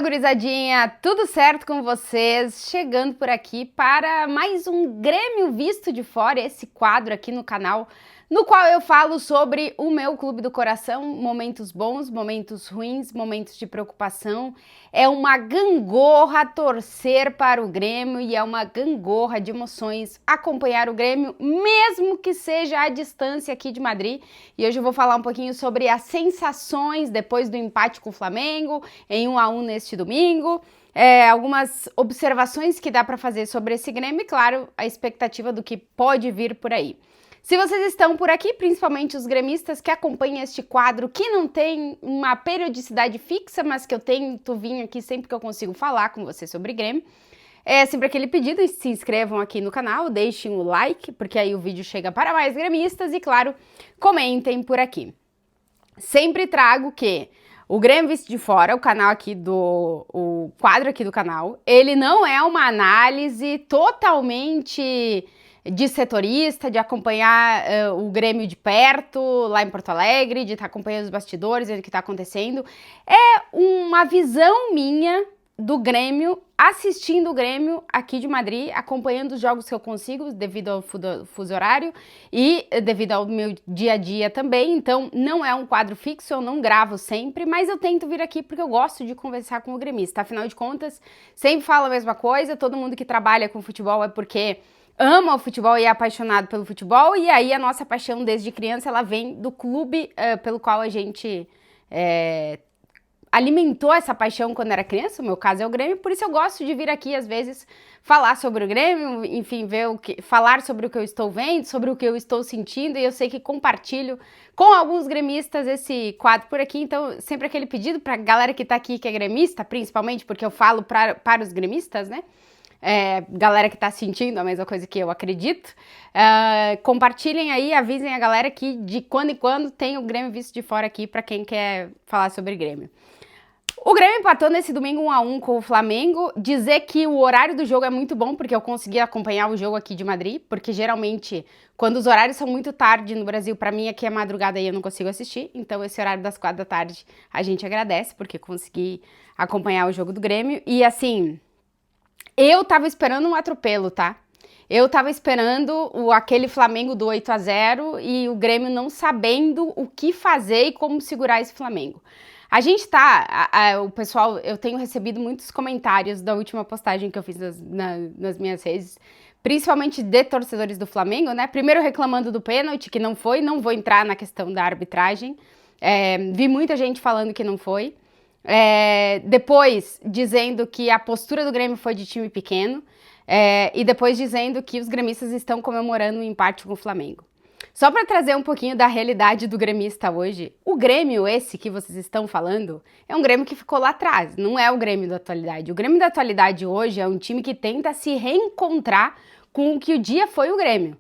Fala, gurizadinha! Tudo certo com vocês? Chegando por aqui para mais um Grêmio Visto de Fora, esse quadro aqui no canal, no qual eu falo sobre o meu clube do coração, momentos bons, momentos ruins, momentos de preocupação. É uma gangorra torcer para o Grêmio e é uma gangorra de emoções acompanhar o Grêmio, mesmo que seja à distância aqui de Madrid. E hoje eu vou falar um pouquinho sobre as sensações depois do empate com o Flamengo, em 1-1 neste domingo. Algumas observações que dá para fazer sobre esse Grêmio e, claro, a expectativa do que pode vir por aí. Se vocês estão por aqui, principalmente os gremistas que acompanham este quadro, que não tem uma periodicidade fixa, mas que eu tento vir aqui sempre que eu consigo falar com vocês sobre Grêmio, é sempre aquele pedido, se inscrevam aqui no canal, deixem o like, porque aí o vídeo chega para mais gremistas e, claro, comentem por aqui. Sempre trago que o Grêmio Visto de Fora, o quadro aqui do canal, ele não é uma análise totalmente de setorista, de acompanhar o Grêmio de perto, lá em Porto Alegre, de estar acompanhando os bastidores, o que está acontecendo. É uma visão minha do Grêmio, assistindo o Grêmio aqui de Madrid, acompanhando os jogos que eu consigo, devido ao fuso horário e devido ao meu dia a dia também. Então, não é um quadro fixo, eu não gravo sempre, mas eu tento vir aqui porque eu gosto de conversar com o gremista. Afinal de contas, sempre falo a mesma coisa, todo mundo que trabalha com futebol é porque ama o futebol e é apaixonado pelo futebol, e aí a nossa paixão desde criança, ela vem do clube pelo qual a gente alimentou essa paixão quando era criança. O meu caso é o Grêmio, por isso eu gosto de vir aqui às vezes falar sobre o Grêmio, enfim, falar sobre o que eu estou vendo, sobre o que eu estou sentindo, e eu sei que compartilho com alguns gremistas esse quadro por aqui. Então sempre aquele pedido pra galera que tá aqui que é gremista, principalmente porque eu falo para os gremistas, né? Galera que tá sentindo a mesma coisa que eu acredito, compartilhem aí, avisem a galera que de quando em quando tem o Grêmio Visto de Fora aqui pra quem quer falar sobre Grêmio. O Grêmio empatou nesse domingo 1-1 com o Flamengo. Dizer que o horário do jogo é muito bom, porque eu consegui acompanhar o jogo aqui de Madrid, porque geralmente, quando os horários são muito tarde no Brasil, pra mim aqui é madrugada e eu não consigo assistir, então esse horário das 4 da tarde a gente agradece, porque consegui acompanhar o jogo do Grêmio. E assim, eu tava esperando um atropelo, tá? Eu tava esperando aquele Flamengo do 8-0 e o Grêmio não sabendo o que fazer e como segurar esse Flamengo. A gente o pessoal, eu tenho recebido muitos comentários da última postagem que eu fiz nas minhas redes, principalmente de torcedores do Flamengo, né? Primeiro reclamando do pênalti, que não foi, não vou entrar na questão da arbitragem. Vi muita gente falando que não foi. Depois dizendo que a postura do Grêmio foi de time pequeno, e depois dizendo que os gremistas estão comemorando um empate com o Flamengo. Só para trazer um pouquinho da realidade do gremista hoje, o Grêmio esse que vocês estão falando é um Grêmio que ficou lá atrás, não é o Grêmio da atualidade. O Grêmio da atualidade hoje é um time que tenta se reencontrar com o que o dia foi o Grêmio.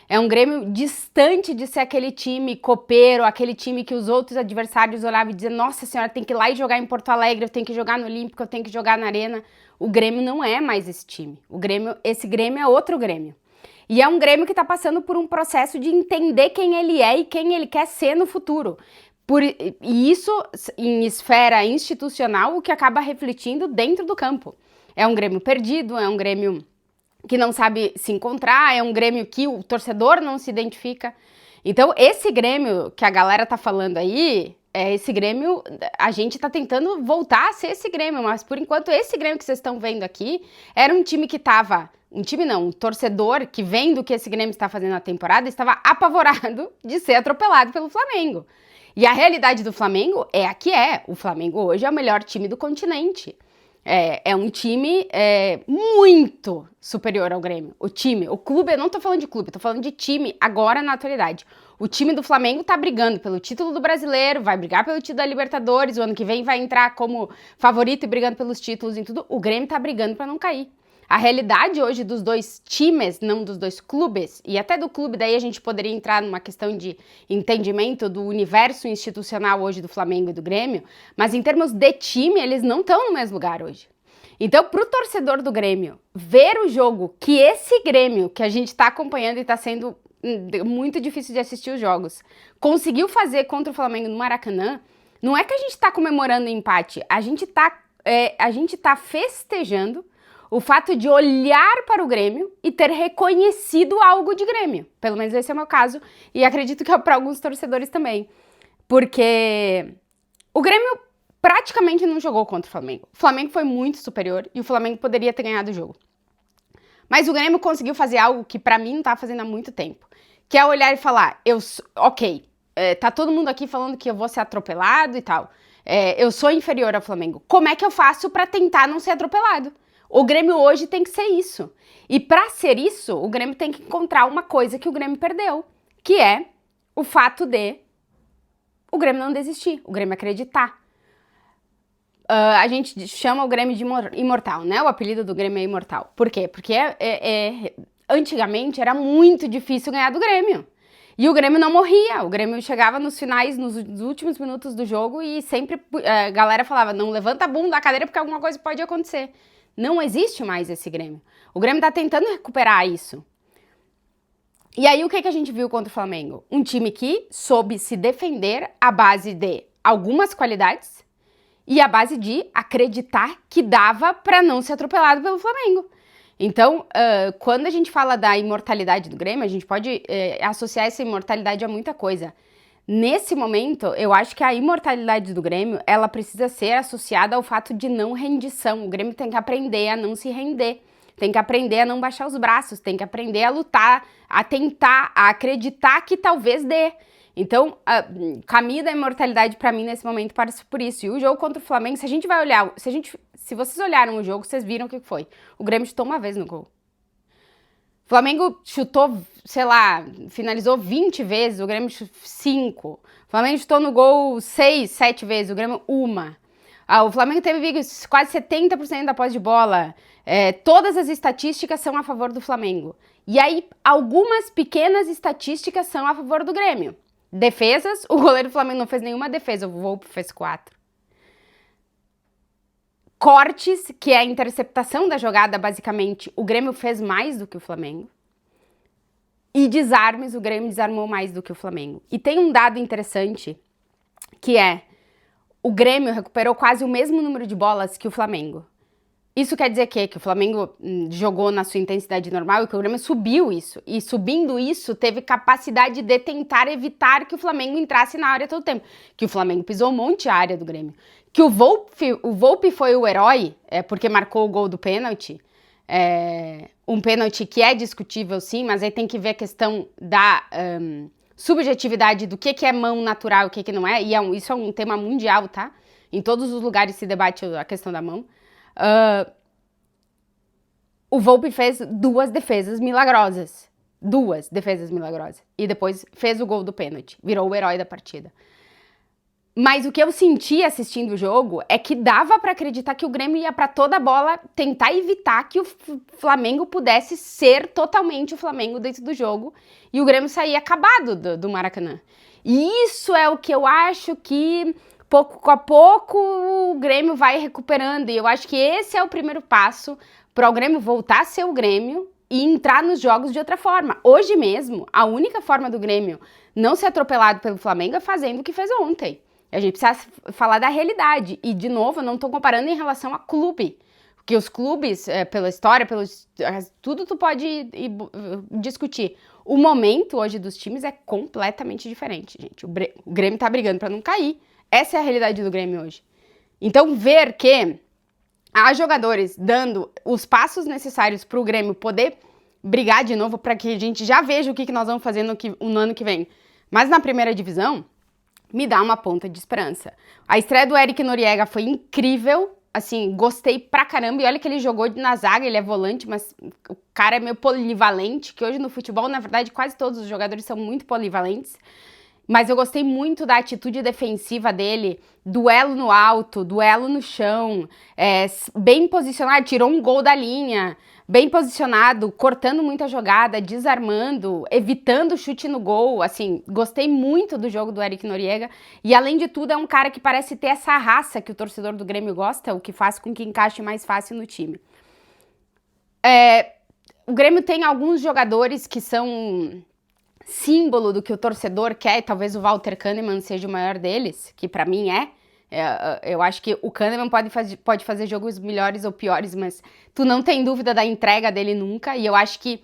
É um Grêmio distante de ser aquele time copeiro, aquele time que os outros adversários olhavam e diziam: nossa senhora, tem que ir lá e jogar em Porto Alegre, eu tenho que jogar no Olímpico, eu tenho que jogar na Arena. O Grêmio não é mais esse time. Esse Grêmio é outro Grêmio. E é um Grêmio que está passando por um processo de entender quem ele é e quem ele quer ser no futuro. E isso, em esfera institucional, o que acaba refletindo dentro do campo. É um Grêmio perdido, é um Grêmio que não sabe se encontrar, é um Grêmio que o torcedor não se identifica. Então, esse Grêmio que a galera tá falando aí, esse Grêmio, a gente tá tentando voltar a ser esse Grêmio, mas por enquanto esse Grêmio que vocês estão vendo aqui, era um time que tava, um torcedor que vendo o que esse Grêmio está fazendo na temporada, estava apavorado de ser atropelado pelo Flamengo. E a realidade do Flamengo é a que é. O Flamengo hoje é o melhor time do continente. É um time muito superior ao Grêmio. O clube, eu não tô falando de clube, tô falando de time agora na atualidade. O time do Flamengo tá brigando pelo título do Brasileiro, vai brigar pelo título da Libertadores, o ano que vem vai entrar como favorito e brigando pelos títulos e tudo. O Grêmio tá brigando pra não cair. A realidade hoje dos dois times, não dos dois clubes, e até do clube, daí a gente poderia entrar numa questão de entendimento do universo institucional hoje do Flamengo e do Grêmio, mas em termos de time, eles não estão no mesmo lugar hoje. Então, pro torcedor do Grêmio, ver o jogo que esse Grêmio, que a gente tá acompanhando e tá sendo muito difícil de assistir os jogos, conseguiu fazer contra o Flamengo no Maracanã, não é que a gente tá comemorando o empate, a gente tá a gente tá festejando o fato de olhar para o Grêmio e ter reconhecido algo de Grêmio. Pelo menos esse é o meu caso, e acredito que é para alguns torcedores também. Porque o Grêmio praticamente não jogou contra o Flamengo. O Flamengo foi muito superior e o Flamengo poderia ter ganhado o jogo. Mas o Grêmio conseguiu fazer algo que pra mim não tá fazendo há muito tempo, que é olhar e falar, tá todo mundo aqui falando que eu vou ser atropelado e tal, eu sou inferior ao Flamengo, como é que eu faço pra tentar não ser atropelado? O Grêmio hoje tem que ser isso. E pra ser isso, o Grêmio tem que encontrar uma coisa que o Grêmio perdeu, que é o fato de o Grêmio não desistir, o Grêmio acreditar. A gente chama o Grêmio de imortal, né? O apelido do Grêmio é imortal. Por quê? Porque antigamente era muito difícil ganhar do Grêmio. E o Grêmio não morria. O Grêmio chegava nos finais, nos últimos minutos do jogo e sempre a galera falava, não levanta a bunda da cadeira porque alguma coisa pode acontecer. Não existe mais esse Grêmio. O Grêmio tá tentando recuperar isso. E aí o que a gente viu contra o Flamengo? Um time que soube se defender à base de algumas qualidades e à base de acreditar que dava para não ser atropelado pelo Flamengo. Então, quando a gente fala da imortalidade do Grêmio, a gente pode associar essa imortalidade a muita coisa. Nesse momento, eu acho que a imortalidade do Grêmio, ela precisa ser associada ao fato de não rendição. O Grêmio tem que aprender a não se render, tem que aprender a não baixar os braços, tem que aprender a lutar, a tentar, a acreditar que talvez dê. Então, caminho da imortalidade pra mim nesse momento parece por isso. E o jogo contra o Flamengo, se a gente vai olhar, se vocês olharam o jogo, vocês viram o que foi. O Grêmio chutou uma vez no gol. O Flamengo chutou, sei lá, finalizou 20 vezes, o Grêmio 5. O Flamengo chutou no gol 6, 7 vezes, o Grêmio 1. O Flamengo teve quase 70% da posse de bola. Todas as estatísticas são a favor do Flamengo. E aí, algumas pequenas estatísticas são a favor do Grêmio. Defesas, o goleiro do Flamengo não fez nenhuma defesa, o Volpi fez 4. Cortes, que é a interceptação da jogada, basicamente, o Grêmio fez mais do que o Flamengo. E desarmes, o Grêmio desarmou mais do que o Flamengo. E tem um dado interessante, que é, o Grêmio recuperou quase o mesmo número de bolas que o Flamengo. Isso quer dizer que o Flamengo jogou na sua intensidade normal e que o Grêmio subiu isso. E subindo isso, teve capacidade de tentar evitar que o Flamengo entrasse na área todo o tempo. Que o Flamengo pisou um monte a área do Grêmio. Que o Volpi foi o herói, porque marcou o gol do pênalti. Um pênalti que é discutível sim, mas aí tem que ver a questão da subjetividade do que é mão natural e o que não é. E isso é um tema mundial, tá? Em todos os lugares se debate a questão da mão. O Volpi fez 2 defesas milagrosas. 2 defesas milagrosas. E depois fez o gol do pênalti. Virou o herói da partida. Mas o que eu senti assistindo o jogo é que dava pra acreditar que o Grêmio ia pra toda a bola tentar evitar que o Flamengo pudesse ser totalmente o Flamengo dentro do jogo e o Grêmio sair acabado do Maracanã. E isso é o que eu acho que pouco a pouco o Grêmio vai recuperando e eu acho que esse é o primeiro passo para o Grêmio voltar a ser o Grêmio e entrar nos jogos de outra forma. Hoje mesmo, a única forma do Grêmio não ser atropelado pelo Flamengo é fazendo o que fez ontem. A gente precisa falar da realidade. E, de novo, eu não estou comparando em relação a clube. Porque os clubes, pela história, tudo tu pode discutir. O momento hoje dos times é completamente diferente, gente. O Grêmio tá brigando para não cair. Essa é a realidade do Grêmio hoje. Então, ver que há jogadores dando os passos necessários para o Grêmio poder brigar de novo, para que a gente já veja o que nós vamos fazer no ano que vem. Mas na primeira divisão, me dá uma ponta de esperança. A estreia do Eric Noriega foi incrível, assim, gostei pra caramba. E olha que ele jogou na zaga, ele é volante, mas o cara é meio polivalente, que hoje no futebol, na verdade, quase todos os jogadores são muito polivalentes. Mas eu gostei muito da atitude defensiva dele, duelo no alto, duelo no chão, bem posicionado, tirou um gol da linha, bem posicionado, cortando muita jogada, desarmando, evitando chute no gol, assim, gostei muito do jogo do Eric Noriega, e além de tudo é um cara que parece ter essa raça que o torcedor do Grêmio gosta, o que faz com que encaixe mais fácil no time. O Grêmio tem alguns jogadores que são símbolo do que o torcedor quer, e talvez o Walter Kahneman seja o maior deles, que pra mim Eu acho que o Kahneman pode fazer jogos melhores ou piores, mas tu não tem dúvida da entrega dele nunca. E eu acho que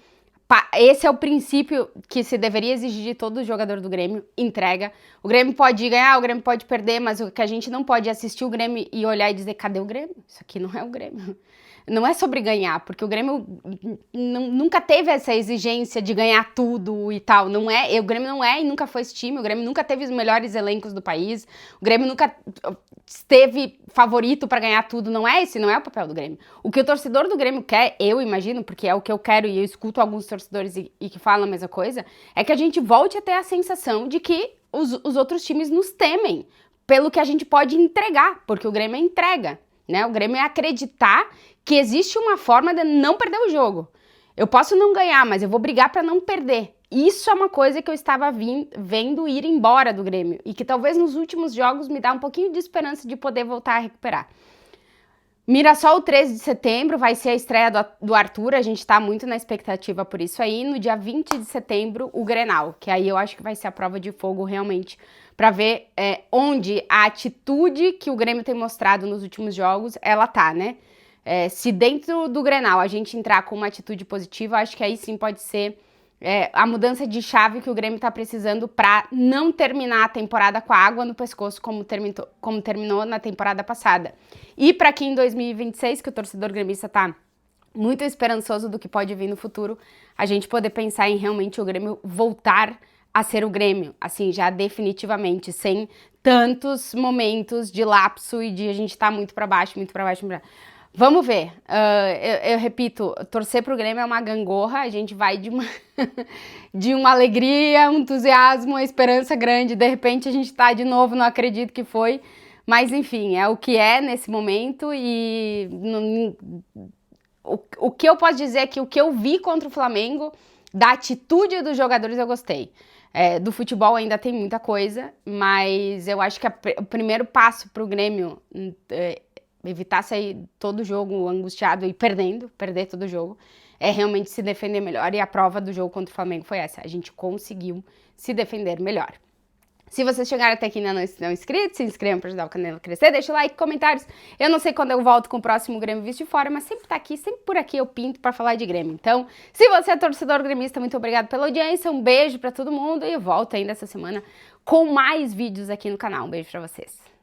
esse é o princípio que se deveria exigir de todo jogador do Grêmio, entrega. O Grêmio pode ganhar, o Grêmio pode perder, mas o que a gente não pode é assistir o Grêmio e olhar e dizer, cadê o Grêmio? Isso aqui não é o Grêmio. Não é sobre ganhar, porque o Grêmio nunca teve essa exigência de ganhar tudo e tal. Não é, o Grêmio não é e nunca foi esse time. O Grêmio nunca teve os melhores elencos do país. O Grêmio nunca esteve favorito para ganhar tudo. Não é esse, não é o papel do Grêmio. O que o torcedor do Grêmio quer, eu imagino, porque é o que eu quero e eu escuto alguns torcedores e que falam a mesma coisa, é que a gente volte a ter a sensação de que os outros times nos temem pelo que a gente pode entregar, porque o Grêmio entrega. Né? O Grêmio é acreditar que existe uma forma de não perder o jogo. Eu posso não ganhar, mas eu vou brigar para não perder. Isso é uma coisa que eu estava vendo ir embora do Grêmio e que talvez nos últimos jogos me dá um pouquinho de esperança de poder voltar a recuperar. Mirassol, 13 de setembro, vai ser a estreia do Arthur, a gente tá muito na expectativa por isso aí. No dia 20 de setembro, o Grenal, que aí eu acho que vai ser a prova de fogo realmente, para ver onde a atitude que o Grêmio tem mostrado nos últimos jogos, ela tá, né? Se dentro do Grenal a gente entrar com uma atitude positiva, acho que aí sim pode ser a mudança de chave que o Grêmio tá precisando para não terminar a temporada com a água no pescoço como terminou na temporada passada. E para que em 2026, que o torcedor gremista tá muito esperançoso do que pode vir no futuro, a gente poder pensar em realmente o Grêmio voltar a ser o Grêmio, assim, já definitivamente, sem tantos momentos de lapso e de a gente tá muito para baixo, muito para baixo, muito pra baixo. Vamos ver, eu repito, torcer pro Grêmio é uma gangorra, a gente vai de uma alegria, um entusiasmo, uma esperança grande, de repente a gente tá de novo, não acredito que foi, mas enfim, é o que é nesse momento e o que eu posso dizer é que o que eu vi contra o Flamengo, da atitude dos jogadores eu gostei. Do futebol ainda tem muita coisa, mas eu acho que o primeiro passo pro Grêmio evitar sair todo jogo angustiado e perder todo jogo, é realmente se defender melhor. E a prova do jogo contra o Flamengo foi essa. A gente conseguiu se defender melhor. Se vocês chegaram até aqui e ainda não estão inscritos, se inscrevam para ajudar o canal a crescer, deixa o like, comentários. Eu não sei quando eu volto com o próximo Grêmio Visto de Fora, mas sempre tá aqui, sempre por aqui eu pinto para falar de Grêmio. Então, se você é torcedor gremista, muito obrigado pela audiência, um beijo para todo mundo e eu volto ainda essa semana com mais vídeos aqui no canal. Um beijo para vocês.